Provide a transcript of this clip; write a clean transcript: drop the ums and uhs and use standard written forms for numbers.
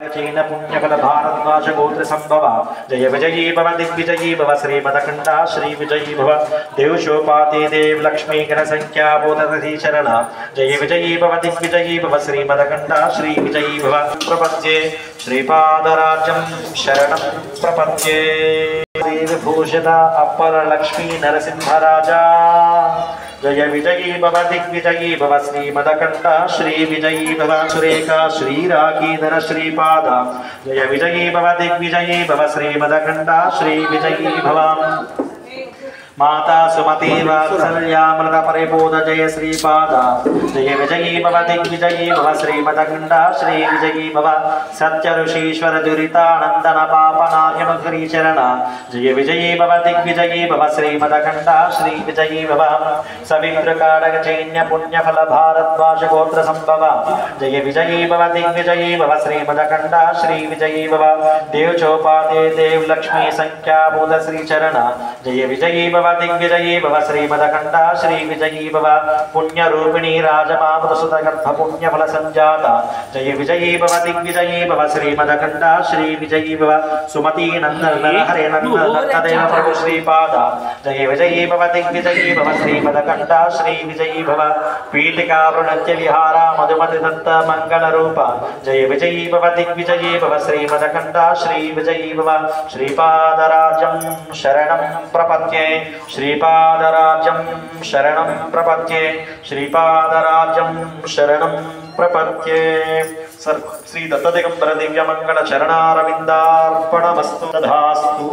चैन पुण्यफल भारद्वाज गोत्र संभव जय विजयी भव दिग्विजयी भव श्रीमदखंडा श्री विजयी भव देवशोपाते देव लक्ष्मी गण संख्या बोधि शरण जय विजयी भव दिग्विजयी भव श्रीमदखंडा श्री विजयी भव प्रपद्ये श्रीपादराज्यं शरणं प्रपद्ये भूषित अपर लक्ष्मी नरसिंहराजा जय विजयी भव दिग्विजयी भव श्रीमदखंडा श्री विजयी भव सुरेखा श्रीराकीधर श्रीपाद जय विजयी भव दिग्विजयी भव श्रीमदखंडा श्री विजयी भव माता सुमति वात्सल्यामृत परिबोध जय श्रीपाद जय विजयी भव दिग्विजयी भव श्रीमदखंडा श्री विजयी भव सत्य ऋषीश्वर दुरितानंदन पापनाशनकरी चरण जय विजयी भव दिग्विजयी भव श्रीमदखंडा श्री विजयी भव सवित्र काड़क चैन्य पुण्यफल भारद्वाज गोत्र संभव जय विजयी भव दिग्विजयी भव श्रीमदखंडा श्री विजयी भव देवचोपाते देव लक्ष्मी संख्या बोध श्री चरण जय विजयी भव दिग्विजयी भव श्रीमदखंडा श्री विजयी भव पुण्यरूपिणी राजमामृतसुत गर्भ पुण्यफल संजाता जय विजयी भव दिग्विजयी भव श्रीमदखंडा श्री विजयी भव सुमति नंदन हरे नंदन दत्तदेव प्रभु श्रीपाद जय विजयी भव दिग्विजयी भव श्रीमदखंडा श्री विजयी भव पीठिका वृणत्य विहारा मधुमति दत्त मंगल रूप जय विजयी भव दिग्विजयी भव श्रीमदखंडा श्री विजयी भव श्रीपादराज्यं शरणं प्रपद्ये श्रीपादराज्यं शरणं प्रपद्ये श्रीपादराज्यं शरणं प्रपद्ये श्री दत्तदिगंबर दिव्य मंगल चरणारविंदार्पणमस्तु तथास्तु।